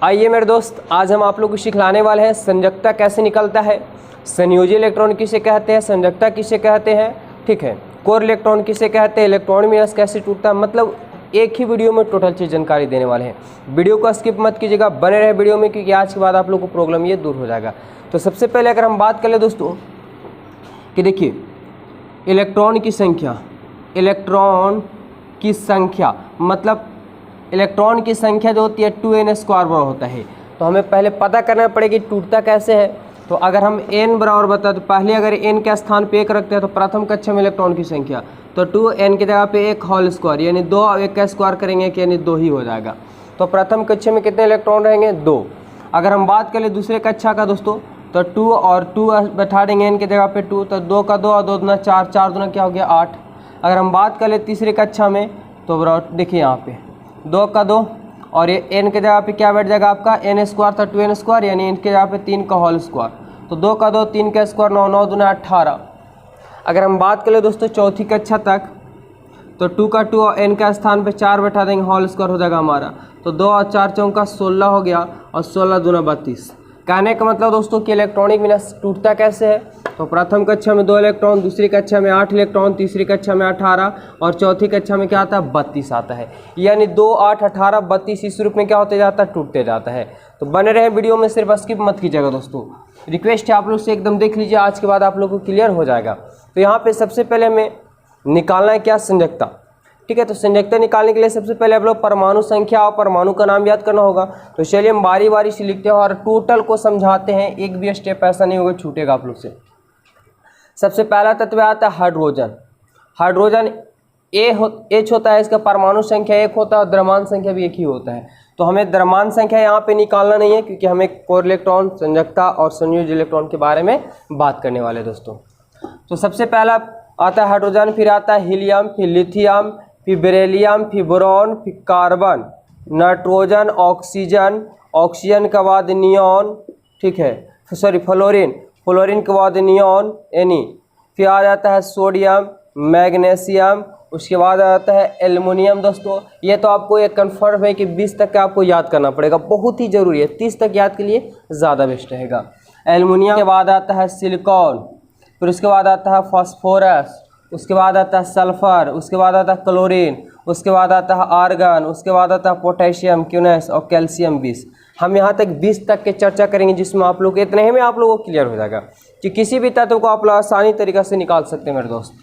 आइए मेरे दोस्त, आज हम आप लोग को सिखलाने वाले हैं संयोजकता कैसे निकलता है, संयोजी इलेक्ट्रॉन किसे कहते हैं, संयोजकता किसे कहते हैं, ठीक है, कोर इलेक्ट्रॉन किसे कहते हैं, इलेक्ट्रॉन विन्यास कैसे टूटता है। मतलब एक ही वीडियो में टोटल चीज़ जानकारी देने वाले हैं। वीडियो को स्किप मत कीजिएगा, बने रहे वीडियो में, क्योंकि आज के बाद आप लोग को प्रॉब्लम ये दूर हो जाएगा। तो सबसे पहले अगर हम बात करें दोस्तों कि देखिए इलेक्ट्रॉन की संख्या मतलब इलेक्ट्रॉन की संख्या जो होती है 2n² बराबर होता है। तो हमें पहले पता करना पड़ेगा कि टूटता कैसे है। तो अगर हम n बराबर बताए तो पहले अगर n के स्थान पे 1 रखते हैं तो प्रथम कक्षा में इलेक्ट्रॉन की संख्या तो 2n की जगह पे 1 होल स्क्वायर यानी 2 1 का स्क्वायर करेंगे कि यानी 2 ही हो जाएगा। तो प्रथम कक्षा में कितने इलेक्ट्रॉन रहेंगे? 2। अगर हम बात करें दूसरे कक्षा का दोस्तों तो 2 और 2 बैठा देंगे n की जगह पे 2, तो 2 का 2 और 2 दूना 4, 4 दूना क्या हो गया 8। अगर हम बात करें तीसरे कक्षा में तो देखिए यहाँ पे 2 का 2 और ये n के जगह पे क्या बैठ जाएगा आपका n² था 2n² यानी n के जगह पे 3 का होल स्क्वायर, तो 2 का 2 3 का स्क्वायर 9, 9 दूना 18। अगर हम बात करें दोस्तों चौथी कक्षा तक तो 2 का 2 और n का स्थान पे 4 बैठा देंगे, होल स्क्वायर हो जाएगा हमारा, तो 2 और 4 चौका 16 हो गया और 16 दूना 32। कहने का मतलब दोस्तों कि इलेक्ट्रॉनिक विन्यास टूटता कैसे है। तो प्रथम कक्षा में 2 इलेक्ट्रॉन, दूसरी कक्षा में 8 इलेक्ट्रॉन, तीसरी कक्षा में 18 और चौथी कक्षा में क्या आता है 32 आता है। यानी 2 8 18 32 इस रूप में क्या होते जाता है टूटते जाता है। तो बने रहे वीडियो में, सिर्फ स्किप मत कीजिएगा दोस्तों। रिक्वेस्ट है आप लोग से एकदम देख लीजिए, आज के बाद आप लोग को क्लियर हो जाएगा। तो यहाँ पर सबसे पहले हमें निकालना है क्या संयोजकता, ठीक है। तो संयोजकता निकालने के लिए सबसे पहले आप लोग परमाणु संख्या और परमाणु का नाम याद करना होगा। तो चलिए हम बारी बारी से लिखते हैं और टोटल को समझाते हैं, एक भी स्टेप ऐसा नहीं होगा छूटेगा आप लोग से। सबसे पहला तत्व आता है हाइड्रोजन। हाइड्रोजन H होता है, इसका परमाणु संख्या 1 होता है और द्रव्यमान संख्या भी 1 ही होता है। तो हमें द्रव्यमान संख्या यहाँ पे निकालना नहीं है, क्योंकि हमें कोर इलेक्ट्रॉन, संयोजकता और संयोजी इलेक्ट्रॉन के बारे में बात करने वाले दोस्तों। तो सबसे पहला आता है हाइड्रोजन, फिर आता है हीलियम, फिर लिथियम, फिर बेरिलियम, फिर बोरॉन, फिर कार्बन, नाइट्रोजन, ऑक्सीजन, ऑक्सीजन के बाद नियॉन, ठीक है, सॉरी फ्लोरीन, फ्लोरीन के बाद नियॉन फिर आ जाता है सोडियम, मैग्नीशियम, उसके बाद आ जाता है एल्युमिनियम। दोस्तों ये तो आपको एक कन्फर्म है कि 20 तक का आपको याद करना पड़ेगा, बहुत ही ज़रूरी है, 30 तक याद के लिए ज़्यादा बेस्ट रहेगा। एल्युमिनियम के बाद आता है सिलिकॉन, फिर उसके बाद आता है फास्फोरस, उसके बाद आता है सल्फर, उसके बाद आता है क्लोरीन, उसके बाद आता है आर्गन, उसके बाद आता है पोटेशियम, क्यूनेस और कैल्शियम 20। हम यहाँ तक 20 तक के चर्चा करेंगे, जिसमें आप लोग इतने ही में आप लोगों को क्लियर हो जाएगा कि किसी भी तत्व को आप लोग आसानी तरीक़े से निकाल सकते हैं मेरे दोस्त।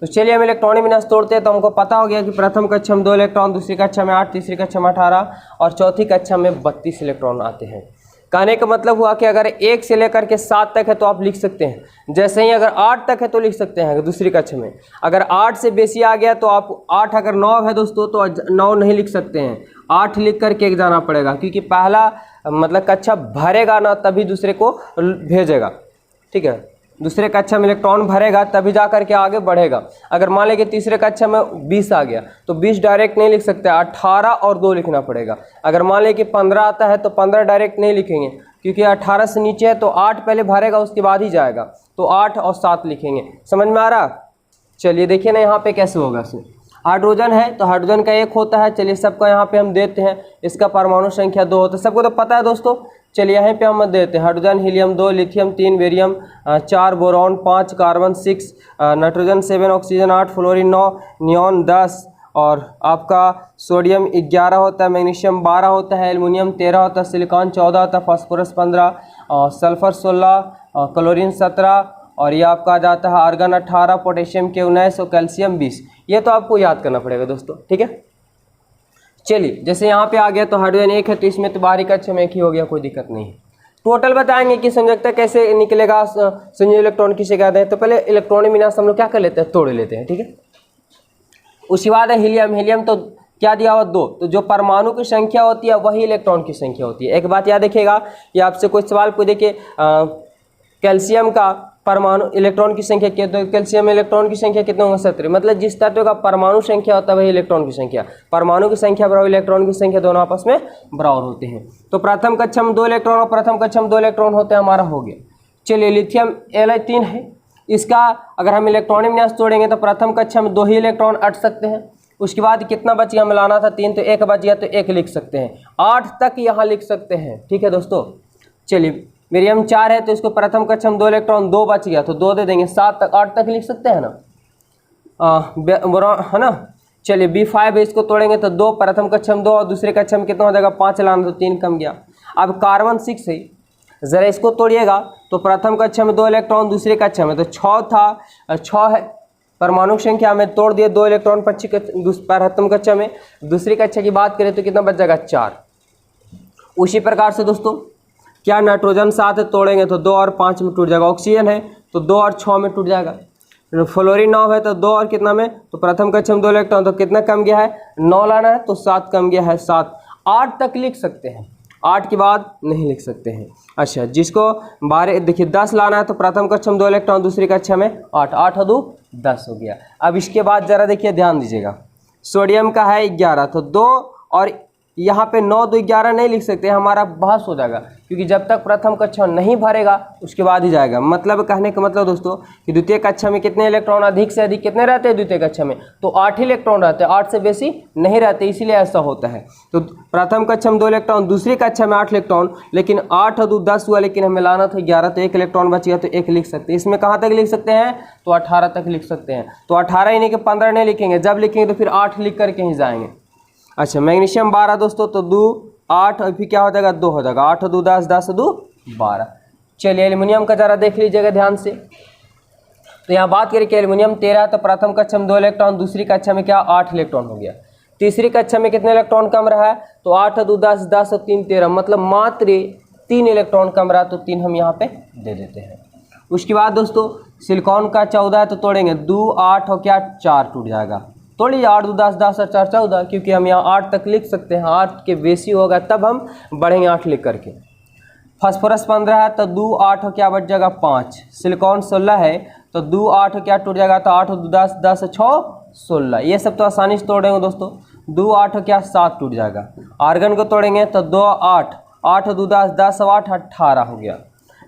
तो चलिए हम इलेक्ट्रॉनिक विन्यास तोड़ते हैं। तो हमको पता हो गया कि प्रथम कक्षा में 2 इलेक्ट्रॉन, दूसरी कक्षा में 8, तीसरी कक्षा में 18 और चौथी कक्षा में 32 इलेक्ट्रॉन आते हैं। कहने का मतलब हुआ कि अगर 1 से लेकर के 7 तक है तो आप लिख सकते हैं, जैसे ही अगर 8 तक है तो लिख सकते हैं दूसरी कक्षा में। अगर 8 से बेसी आ गया तो आप 8, अगर 9 है दोस्तों तो 9 नहीं लिख सकते हैं, 8 लिख करके एक जाना पड़ेगा, क्योंकि पहला मतलब कक्षा भरेगा ना तभी दूसरे को भेजेगा, ठीक है। दूसरे कक्षा में इलेक्ट्रॉन भरेगा तभी जा करके आगे बढ़ेगा। अगर मान लें कि तीसरे कक्षा में 20 आ गया तो 20 डायरेक्ट नहीं लिख सकते, 18 और 2 लिखना पड़ेगा। अगर मान लें कि 15 आता है तो 15 डायरेक्ट नहीं लिखेंगे, क्योंकि 18 से नीचे है तो 8 पहले भरेगा उसके बाद ही जाएगा, तो 8 और 7 लिखेंगे। समझ में आ रहा? चलिए देखिए ना यहाँ पे कैसे होगा। इसमें हाइड्रोजन है तो हाइड्रोजन का 1 होता है, चलिए सबका यहाँ पे हम देते हैं, इसका परमाणु संख्या 2 होता है, सबको तो पता है दोस्तों। चलिए यहाँ पे हम देते हैं hydrogen, helium 2, lithium 3, barium 4, boron 5, carbon 6, nitrogen 7, oxygen 8, fluorine 9, neon 10 और आपका सोडियम 11 होता है, मैग्नीशियम 12 होता है, एल्युमिनियम 13 होता है, सिलिकॉन 14 होता है, फास्फोरस 15, सल्फर 16, क्लोरीन 17 और ये आपका आ जाता है आर्गन 18, पोटेशियम के 19 और कैल्शियम 20। ये तो आपको याद करना पड़ेगा दोस्तों, ठीक है। चलिए जैसे यहाँ पे आ गया तो हाइड्रोजन 1 है तो इसमें तो बाहरी कक्षा में 1 ही हो गया, कोई दिक्कत नहीं है। टोटल बताएंगे कि संयोजकता कैसे निकलेगा, संयोजी इलेक्ट्रॉन किसे कहते हैं। तो पहले इलेक्ट्रॉनिक विन्यास हम लोग क्या कर लेते हैं, तोड़ लेते हैं, ठीक है। उसके बाद है हीलियम। हीलियम तो क्या दिया हुआ 2, तो जो परमाणु की संख्या होती है वही इलेक्ट्रॉन की संख्या होती है। एक बात याद रखिएगा, ये आपसे कोई सवाल पूछे कि कैल्शियम का परमाणु इलेक्ट्रॉन की संख्या क्या, तो कैल्शियम इलेक्ट्रॉन की संख्या कितने होंगे 17। मतलब जिस तत्व का परमाणु संख्या होता है वही इलेक्ट्रॉन की संख्या, परमाणु की संख्या बराबर इलेक्ट्रॉन की संख्या, दोनों आपस में बराबर होते हैं। तो प्रथम कक्षा में 2 इलेक्ट्रॉन और प्रथम कक्षा में 2 इलेक्ट्रॉन होते हैं, हमारा हो गया। चलिए लिथियम Li3 है, इसका अगर हम इलेक्ट्रॉनिक विन्यास तोड़ेंगे तो प्रथम कक्षा में 2 ही इलेक्ट्रॉन अट सकते हैं, उसके बाद कितना बच गया, मिलाना था 3, तो 1 बच गया, तो 1 लिख सकते हैं। 8 तक यहाँ लिख सकते हैं। ठीक है दोस्तों, चलिए मीडियम 4 है तो इसको प्रथम कक्षा में 2 इलेक्ट्रॉन, 2 बच गया तो 2 दे देंगे, 7 तक 8 तक लिख सकते हैं ना, है ना। चलिए B5 है, इसको तोड़ेंगे तो 2, प्रथम कक्षा में 2 और दूसरे कक्षा में कितना हो जाएगा 5 लाना, तो 3 कम गया। अब कार्बन 6 है, ज़रा इसको तोड़िएगा तो प्रथम कक्षा में 2 इलेक्ट्रॉन, दूसरे कक्षा में तो 6 था, 6 है परमाणु संख्या में, तोड़ दिए 2 इलेक्ट्रॉन प्रथम कक्षा में, दूसरी कक्षा की बात करें तो कितना बच जाएगा 4। उसी प्रकार से दोस्तों क्या नाइट्रोजन 7 तोड़ेंगे तो 2 और 5 में टूट जाएगा, ऑक्सीजन है तो 2 और 6 में टूट जाएगा, फ्लोरीन 9 है तो 2 और कितना में, तो प्रथम कक्षा में 2 इलेक्ट्रॉन, तो कितना कम गया है 9 लाना है तो 7 कम गया है 7। 8 तक लिख सकते हैं, 8 के बाद नहीं लिख सकते हैं। अच्छा, जिसको 12 देखिए 10 लाना है तो प्रथम कक्षा में 2 इलेक्ट्रॉन, दूसरी कक्षा में 8, 8 और 2 10 हो गया। अब इसके बाद जरा देखिए ध्यान दीजिएगा, सोडियम का है 11 तो 2 और यहाँ पे 9 2 11 नहीं लिख सकते, हमारा बहस हो जाएगा, क्योंकि जब तक प्रथम कक्षा नहीं भरेगा उसके बाद ही जाएगा। मतलब कहने का मतलब दोस्तों कि द्वितीय कक्षा में कितने इलेक्ट्रॉन अधिक से अधिक कितने रहते हैं द्वितीय कक्षा में, तो 8 ही इलेक्ट्रॉन रहते हैं, 8 से बेसी नहीं रहते, इसीलिए ऐसा होता है। तो प्रथम कक्षा में 2 इलेक्ट्रॉन, दूसरी कक्षा में 8 इलेक्ट्रॉन, लेकिन 8 और 2 10 हुआ, लेकिन हमें लाना था 11 तो 1 इलेक्ट्रॉन बच गया, तो 1 लिख सकते हैं। इसमें कहाँ तक लिख सकते हैं, तो 18 तक लिख सकते हैं। तो 18 ही नहीं कि 15 नहीं लिखेंगे, जब लिखेंगे तो फिर 8 लिख करके ही जाएंगे। अच्छा, मैग्नीशियम 12 दोस्तों, तो 2 8 और फिर क्या हो जाएगा 2 हो जाएगा, 8 और 2 10, 10 और 2 12। चलिए एल्युमिनियम का जरा देख लीजिएगा ध्यान से, तो यहाँ बात करें कि एल्युमिनियम 13 तो प्रथम कक्षा में 2 इलेक्ट्रॉन, दूसरी कक्षा में क्या 8 इलेक्ट्रॉन हो गया, तीसरी कक्षा में कितने इलेक्ट्रॉन कम रहा है, तो 8 और 2 10, 10 और 3 13, मतलब मात्र 3 इलेक्ट्रॉन कम रहा, तो 3 हम यहाँ पे दे देते हैं। उसके बाद दोस्तों सिलिकॉन का 14 है तो तोड़ेंगे 2 8 और क्या 4 टूट जाएगा, तोड़िए 8 2 10, 10 और 4 14, क्योंकि हम यहाँ 8 तक लिख सकते हैं, 8 के बेसी होगा तब हम बढ़ेंगे 8 लिख करके। फास्फोरस 15 है तो 2 8 और क्या बच जाएगा 5, सिलिकॉन 16 है तो 2 8 और क्या टूट जाएगा, तो 8 और 2 10, 10 और 6 16, ये सब तो आसानी से तोड़ेंगे दोस्तों, 2 8 और क्या 7 टूट जाएगा। आर्गन को तोड़ेंगे तो 2 8, 8 और 2 10, 10 और 8 18 हो गया।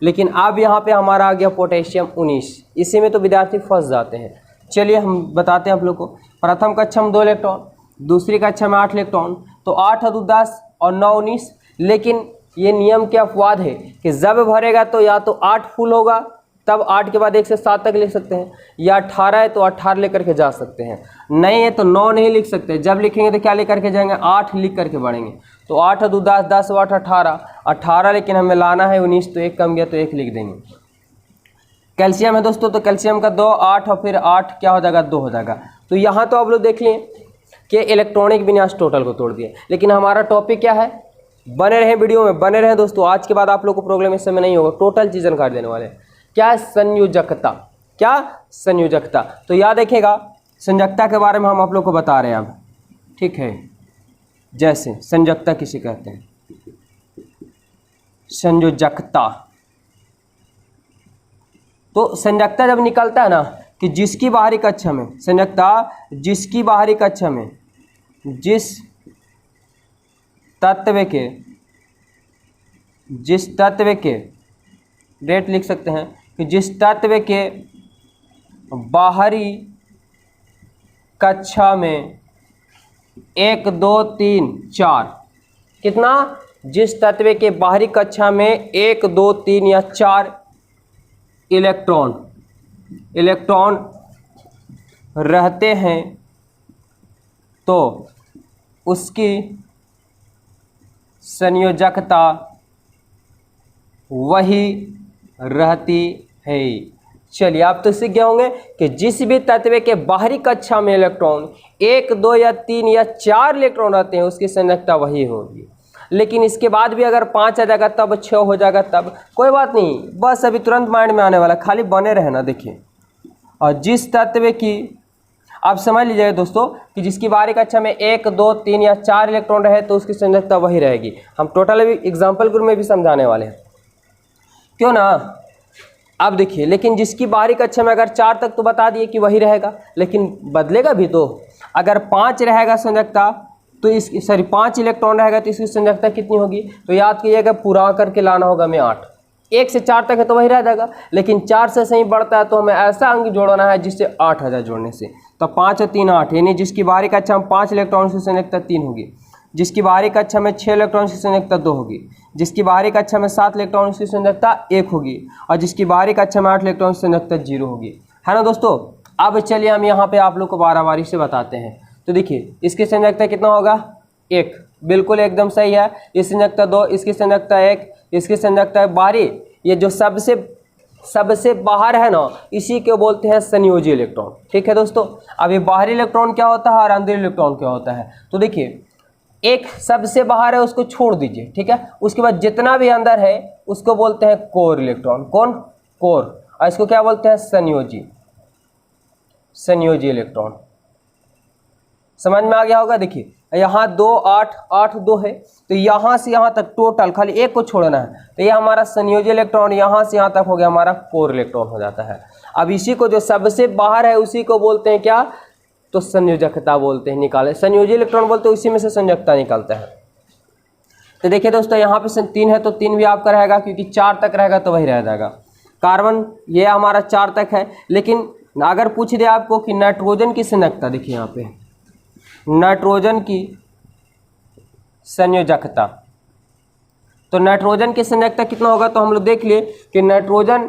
लेकिन अब यहाँ पे हमारा आ गया पोटेशियम 19, इसी में तो विद्यार्थी फंस जाते हैं। चलिए हम बताते हैं आप लोग को, प्रथम कक्षा में 2 इलेक्ट्रॉन, दूसरी कक्षा में 8 इलेक्ट्रॉन, तो 8 और 2 10 और 9 19, लेकिन ये नियम के अपवाद है कि जब भरेगा तो या तो 8 फुल होगा, तब 8 के बाद 1 से 7 तक लिख सकते हैं, या 18 है तो 18 लेकर के जा सकते हैं, नहीं है तो 9 नहीं लिख सकते, जब लिखेंगे तो क्या लिख करके जाएंगे 8 लिख करके बढ़ेंगे। तो 8 और 2 10, 10 और 8 18, लेकिन हमें लाना है 19, तो 1 कम गया तो 1 लिख देंगे। कैल्शियम है दोस्तों, तो कैल्शियम का 2 8 और फिर 8 क्या हो जाएगा 2 हो जाएगा। तो यहाँ तो आप लोग देख लें कि इलेक्ट्रॉनिक विन्यास टोटल को तोड़ दिए, लेकिन हमारा टॉपिक क्या है, बने रहें वीडियो में, बने रहें दोस्तों। आज के बाद आप लोग को प्रॉब्लम इस समय नहीं होगा, टोटल चीज़ जानकारी देने वाले हैं। क्या है संयोजकता, क्या संयोजकता, तो याद रखिएगा संयोजकता के बारे में हम आप लोग को बता रहे हैं अब, ठीक है। जैसे संयोजकता किसे कहते हैं, संयोजकता, तो संयोजकता जब निकलता है ना कि जिसकी बाहरी कक्षा में, संयोजकता जिसकी बाहरी कक्षा में जिस तत्व के डेट लिख सकते हैं कि जिस तत्व के बाहरी कक्षा में 1 2 3 4, कितना, जिस तत्व के बाहरी कक्षा में 1 2 3 या 4 इलेक्ट्रॉन रहते हैं तो उसकी संयोजकता वही रहती है। चलिए आप तो सीख गए होंगे कि जिस भी तत्व के बाहरी कक्षा में इलेक्ट्रॉन 1 2 या 3 या 4 इलेक्ट्रॉन रहते हैं उसकी संयोजकता वही होगी। लेकिन इसके बाद भी अगर 5 आ जाएगा तब 6 हो जाएगा तब, कोई बात नहीं, बस अभी तुरंत माइंड में आने वाला, खाली बने रहना। देखिए, और जिस तत्व की, आप समझ लीजिएगा दोस्तों कि जिसकी बाहरी कक्षा में 1 2 3 या 4 इलेक्ट्रॉन रहे तो उसकी संयोजकता वही रहेगी। हम टोटल अभी एग्जाम्पल ग्रुप में भी समझाने वाले हैं, क्यों ना। अब देखिए, लेकिन जिसकी बाहरी कक्षा में अगर 4 तक तो बता दिए कि वही रहेगा, लेकिन बदलेगा भी तो। अगर 5 रहेगा संयोजकता तो इस 5 इलेक्ट्रॉन रहेगा तो इसकी संयोजकता कितनी होगी, तो याद कीजिएगा पूरा करके लाना होगा हमें 8। 1 से 4 तक है तो वही रह जाएगा, लेकिन 4 से सही बढ़ता है तो हमें ऐसा अंक जोड़ना है जिससे 8 आ जाए जोड़ने से। तो 5 और 3 8, यानी जिसकी बाहरी कक्षा में 5 इलेक्ट्रॉन की संयोजकता 3 होगी, जिसकी बाहरी कक्षा में 6 इलेक्ट्रॉन की संयोजकता 2 होगी, जिसकी बाहरी कक्षा में 7 इलेक्ट्रॉन की संयोजकता 1 होगी, और जिसकी बाहरी कक्षा में 8 इलेक्ट्रॉन की संयोजकता 0 होगी, है ना दोस्तों। अब चलिए हम यहाँ पे आप लोग को बारी से बताते हैं। तो देखिए इसकी संयोजकता कितना होगा, 1, बिल्कुल एकदम सही है। इस संयोजकता 2, इसकी संयोजकता 1, इसकी संयोजकता बाहरी, ये जो सबसे बाहर है ना, इसी को बोलते हैं संयोजी इलेक्ट्रॉन। ठीक है दोस्तों। अब ये बाहरी इलेक्ट्रॉन क्या होता है और अंदर इलेक्ट्रॉन क्या होता है, तो देखिए एक सबसे बाहर है उसको छोड़ दीजिए, ठीक है। उसके बाद जितना भी अंदर है उसको बोलते हैं कोर इलेक्ट्रॉन। कौन, कोर। और इसको क्या बोलते हैं, संयोजी इलेक्ट्रॉन। समझ में आ गया होगा। देखिए यहाँ 2 8 8 2 है, तो यहाँ से यहाँ तक टोटल खाली एक को छोड़ना है, तो ये हमारा संयोजी इलेक्ट्रॉन यहाँ से यहाँ तक हो गया हमारा कोर इलेक्ट्रॉन हो जाता है। अब इसी को जो सबसे बाहर है उसी को बोलते हैं क्या, तो संयोजकता बोलते हैं। निकाले संयोजी इलेक्ट्रॉन बोलते हैं, उसी में से संयोजकता निकलता है। तो देखिए दोस्तों यहाँ पे 3 है तो 3 भी आपका रहेगा, क्योंकि 4 तक रहेगा तो वही रह जाएगा। कार्बन ये हमारा 4 तक है, लेकिन अगर पूछ दे आपको कि नाइट्रोजन की संयोजकता, देखिए यहाँ पे नाइट्रोजन की संयोजकता, तो नाइट्रोजन की संयोजकता कितना होगा, तो हम लोग देख लिए कि नाइट्रोजन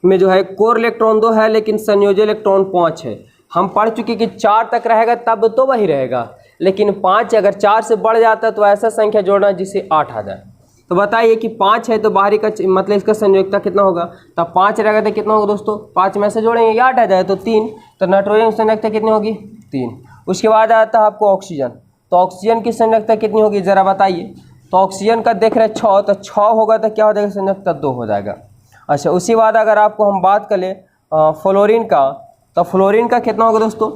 में जो है कोर इलेक्ट्रॉन 2 है, लेकिन संयोजी इलेक्ट्रॉन 5 है। हम पढ़ चुके कि 4 तक रहेगा तब तो वही रहेगा, लेकिन 5 अगर 4 से बढ़ जाता है तो ऐसा संख्या जोड़ना जिससे 8 आ जाए। तो बताइए कि 5 है तो बाहरी का मतलब इसका संयोजकता कितना होगा, तब 5 रहेगा तो कितना होगा दोस्तों, 5 में से जोड़ेंगे 8 आ जाए तो 3, तो नाइट्रोजन की संयोजकता कितनी होगी, 3। उसके बाद आता है आपको ऑक्सीजन, तो ऑक्सीजन की संयोजकता कितनी होगी ज़रा बताइए। तो ऑक्सीजन का देख रहे 6, तो 6 होगा तो क्या हो जाएगा, संयोजकता 2 हो जाएगा। अच्छा उसी बाद अगर आपको हम बात करें फ्लोरीन का, तो फ्लोरीन का कितना होगा दोस्तों,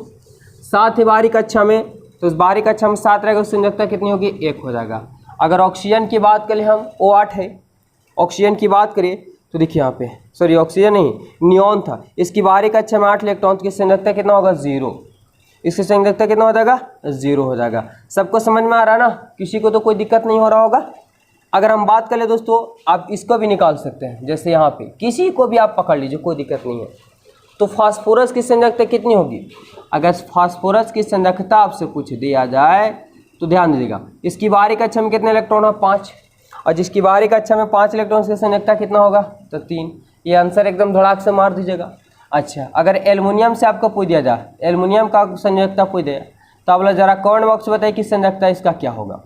7 है बाहरी कक्षा में, तो उस बाहरी कक्षा में 7 रहेगा, संयोजकता कितनी होगी, 1 हो जाएगा। अगर ऑक्सीजन की बात करें हम, O8 है, ऑक्सीजन की बात करें तो देखिए यहाँ पे, सॉरी ऑक्सीजन नहीं, नियॉन था, इसकी बाहरी कक्षा में 8 इलेक्ट्रॉन की संयोजकता कितना होगा, 0। इसकी संयोजकता कितना हो जाएगा, 0 हो जाएगा। सबको समझ में आ रहा है ना, किसी को तो कोई दिक्कत नहीं हो रहा होगा। अगर हम बात करें दोस्तों, आप इसको भी निकाल सकते हैं, जैसे यहाँ पे किसी को भी आप पकड़ लीजिए, कोई दिक्कत नहीं है। तो फास्फोरस की संयोजकता कितनी होगी, अगर फास्फोरस की संयोजकता आपसे पूछ दिया जाए तो ध्यान दीजिएगा, इसकी बाहरी कक्षा में कितने इलेक्ट्रॉन है, 5, और जिसकी बाहरी कक्षा में 5 इलेक्ट्रॉन की संयोजकता कितना होगा, तो 3। ये आंसर एकदम धड़ाक से मार दीजिएगा। अच्छा अगर एल्युमिनियम से आपको पूछ दिया जाए, एल्युमिनियम का संयोजकता पूछ दिया, तो आप लोग जरा कमेंट बॉक्स में बताइए कि संयोजकता इसका क्या होगा,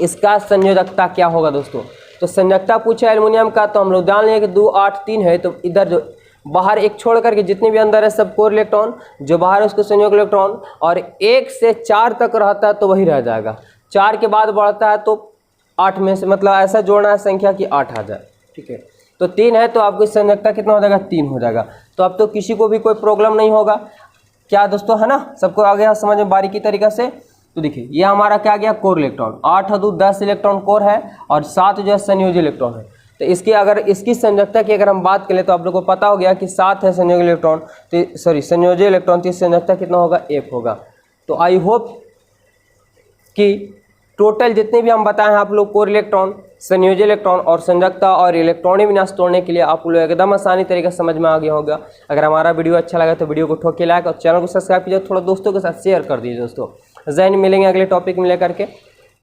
इसका संयोजकता क्या होगा दोस्तों। तो संयोजकता पूछा एल्युमिनियम का, तो हम लोग जान लेंगे कि 2 8 3 है, तो इधर जो बाहर एक छोड़ करके जितने भी अंदर है सब कोर इलेक्ट्रॉन, जो बाहर है उसको संयोग इलेक्ट्रॉन, और 1 से 4 तक रहता है तो वही रह जाएगा। 4 के बाद बढ़ता है तो 8 में से, मतलब ऐसा जोड़ना है संख्या कि 8 आ जाए, ठीक है। तो 3 है तो आपकी संयोजकता कितना हो जाएगा, 3 हो जाएगा। तो अब तो किसी को भी कोई प्रॉब्लम नहीं होगा, क्या दोस्तों, है ना, सबको आ गया समझ में बारीकी तरीका से। तो देखिए ये हमारा क्या गया, कोर इलेक्ट्रॉन, 8 और 2 10 इलेक्ट्रॉन कोर है, और 7 जो है संयोजी इलेक्ट्रॉन है। तो इसकी अगर इसकी संयोजकता की अगर हम बात करें तो आप लोगों को पता हो गया कि 7 है संयोगी इलेक्ट्रॉन, तो सॉरी संयोजी इलेक्ट्रॉन की संयोजकता कितना होगा, 1 होगा। तो आई होप कि टोटल जितने भी हम बताए हैं आप लोग, कोर इलेक्ट्रॉन, संयोजी इलेक्ट्रॉन और संयोजकता और इलेक्ट्रॉनिक विन्यास तोड़ने के लिए आप लोग एकदम आसानी तरीके से समझ में आ गया होगा। अगर हमारा वीडियो अच्छा लगा तो वीडियो को ठोक के लाइक और चैनल को सब्सक्राइब कीजिए, थोड़ा दोस्तों के साथ शेयर कर दीजिए दोस्तों। जैन मिलेंगे अगले टॉपिक में लेकर के।